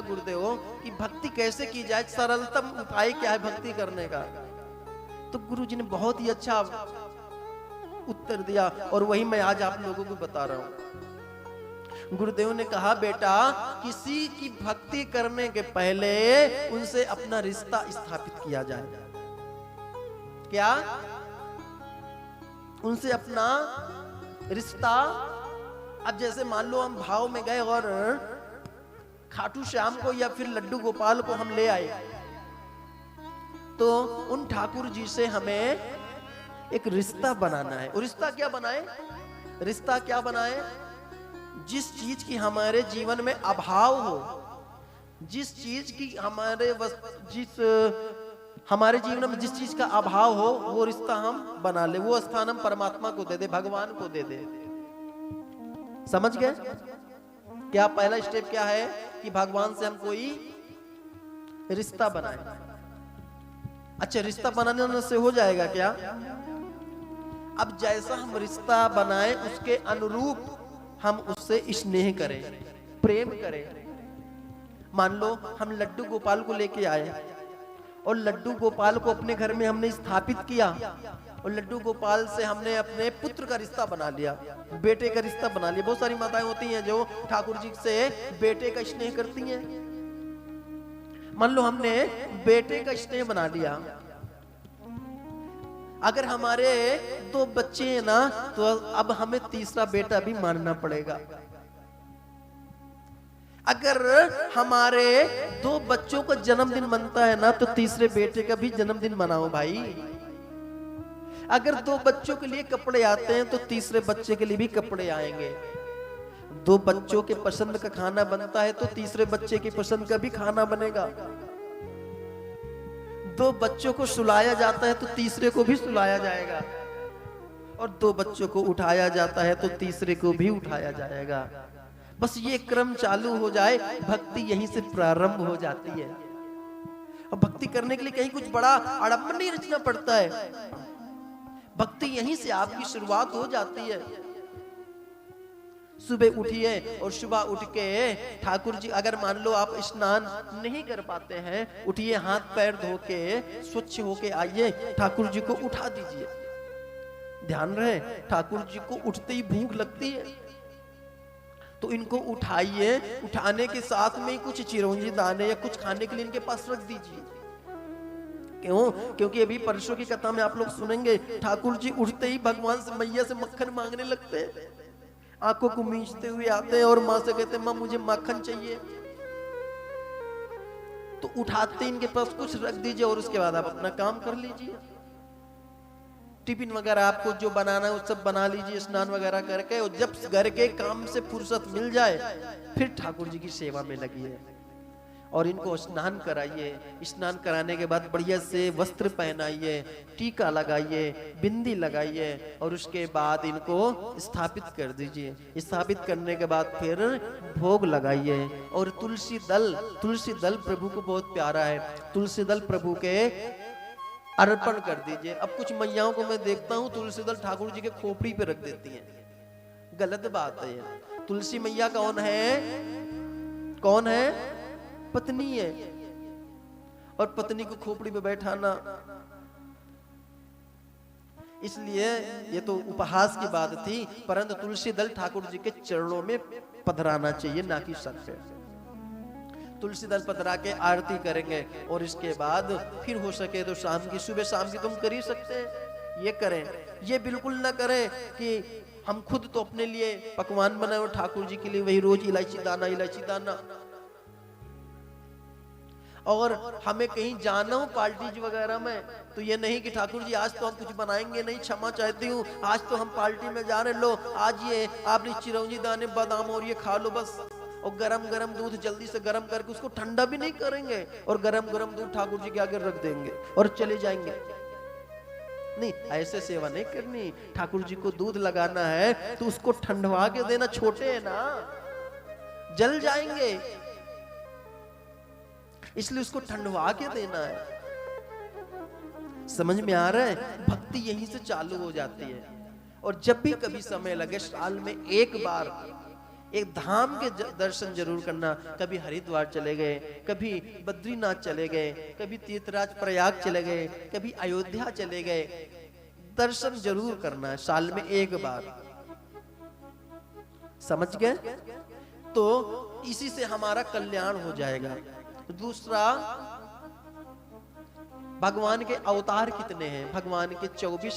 गुरुदेव कि भक्ति कैसे की जाए, सरलतम उपाय क्या है भक्ति करने का। तो गुरुजी ने बहुत ही अच्छा उत्तर दिया और वही मैं आज आप लोगों को बता रहा हूं। गुरुदेव ने कहा, बेटा किसी की भक्ति करने के पहले उनसे अपना रिश्ता स्थापित किया जाए। क्या? उनसे अपना रिश्ता। अब जैसे मान लो हम भाव में गए और खाटू श्याम को या फिर लड्डू गोपाल को हम ले आए, तो उन ठाकुर जी से हमें एक रिश्ता बनाना है। और रिश्ता क्या बनाए? रिश्ता क्या बनाए? जिस चीज की हमारे जीवन में अभाव हो, जिस चीज की हमारे जीवन में जिस चीज का अभाव हो, वो रिश्ता हम बना ले। वो स्थान हम परमात्मा को दे दे, भगवान को दे दे। समझ गए? क्या पहला स्टेप क्या है कि भगवान से हम कोई रिश्ता बनाए। अच्छा, रिश्ता बनाने से हो जाएगा क्या? अब जैसा हम रिश्ता बनाए उसके अनुरूप हम उससे स्नेह करें, प्रेम करें। मान लो हम लड्डू गोपाल को लेके आए और लड्डू गोपाल को अपने घर में हमने स्थापित किया और लड्डू गोपाल से हमने अपने पुत्र का रिश्ता बना लिया, बेटे का रिश्ता बना लिया। बहुत सारी माताएं होती हैं जो ठाकुर जी से बेटे का स्नेह करती हैं। मान लो हमने बेटे का स्नेह बना लिया। अगर हमारे 2 बच्चे हैं ना, तो अब हमें तीसरा बेटा भी मानना पड़ेगा। अगर हमारे 2 बच्चों का जन्मदिन बनता है ना, तो तीसरे बेटे का भी जन्मदिन मनाओ भाई। अगर 2 बच्चों के लिए कपड़े आते हैं तो तीसरे बच्चे के लिए भी कपड़े आएंगे। 2 बच्चों के पसंद का खाना बनता है तो तीसरे बच्चे की पसंद का भी खाना बनेगा। 2 बच्चों को सुलाया जाता है तो तीसरे को भी सुलाया जाएगा, और 2 बच्चों को उठाया जाता है तो तीसरे को भी उठाया जाएगा। बस ये क्रम चालू हो जाए, भक्ति यहीं से प्रारंभ हो जाती है। और भक्ति करने के लिए कहीं कुछ बड़ा आडंबर नहीं रचना पड़ता है, भक्ति यहीं से आपकी शुरुआत हो जाती है। सुबह उठिए और सुबह उठ के ठाकुर जी, अगर मान लो आप स्नान नहीं कर पाते हैं, उठिए, हाथ पैर धो के स्वच्छ होके आइए, ठाकुर जी को उठा दीजिए। ध्यान रहे, ठाकुर जी को उठते ही भूख लगती है तो इनको उठाइए, उठाने के साथ में कुछ चिरौंजी दाने या कुछ खाने के लिए इनके पास रख दीजिए। क्यों? क्योंकि अभी परसों की कथा में आप लोग सुनेंगे, ठाकुर जी उठते ही भगवान से, मैया से मक्खन मांगने लगते हैं। आंखों को मींचते हुए आते हैं और मां से कहते हैं, मां मुझे माखन चाहिए। तो उठाते इनके पास कुछ रख दीजिए और उसके बाद आप अपना काम कर लीजिए। टिफिन वगैरह आपको जो बनाना है वो सब बना लीजिए, स्नान वगैरह करके। और जब घर के काम से फुर्सत मिल जाए फिर ठाकुर जी की सेवा में लगिए और इनको स्नान कराइए। स्नान कराने के बाद बढ़िया से वस्त्र पहनाइए, टीका लगाइए, बिंदी लगाइए और उसके बाद इनको स्थापित कर दीजिए। स्थापित करने के बाद फिर भोग लगाइए। और तुलसी दल प्रभु को बहुत प्यारा है, तुलसी दल प्रभु के अर्पण कर दीजिए। अब कुछ मैयाओं को मैं देखता हूँ तुलसी दल ठाकुर जी के खोपड़ी पे रख देती हैं। गलत बात है। तुलसी मैया कौन है? कौन है? पत्नी है। और पत्नी को खोपड़ी पे बैठाना, इसलिए ये तो उपहास की बात थी, परंतु तुलसी दल ठाकुर जी के चरणों में पधराना चाहिए, ना कि सर पे। तुलसी दल पधरा के आरती करेंगे और इसके बाद फिर हो सके तो शाम की, सुबह शाम की तुम कर ही सकते हैं, ये करें। ये बिल्कुल ना करें कि हम खुद तो अपने लिए पकवान बनाए और ठाकुर जी के लिए वही रोज इलायची दाना। और हमें कहीं जाना हो पार्टी वगैरह में, तो ये नहीं कि ठाकुर जी आज तो हम कुछ बनाएंगे नहीं, क्षमा चाहती हूँ, आज तो हम पार्टी में जा रहे, लो आज ये आपने चिरौंजी दाने बादाम और ये खा लो बस। और गरम दूध जल्दी से गरम करके उसको ठंडा भी नहीं करेंगे और गरम दूध ठाकुर जी के आगे रख देंगे और चले जाएंगे। नहीं, ऐसे सेवा नहीं करनी। ठाकुर जी को दूध लगाना है तो उसको ठंडवा के देना, छोटे है ना, जल जाएंगे, इसलिए उसको ठंडवा के देना है। समझ में आ रहा है? भक्ति यहीं से चालू हो जाती है। और जब भी कभी समय लगे, साल में एक बार एक धाम के दर्शन जरूर करना। कभी हरिद्वार चले गए, कभी बद्रीनाथ चले गए, कभी तीर्थराज प्रयाग चले गए, कभी अयोध्या चले गए, दर्शन जरूर करना है साल में एक बार। समझ गए? तो इसी से हमारा कल्याण हो जाएगा। दूसरा, भगवान के अवतार कितने हैं? भगवान के 24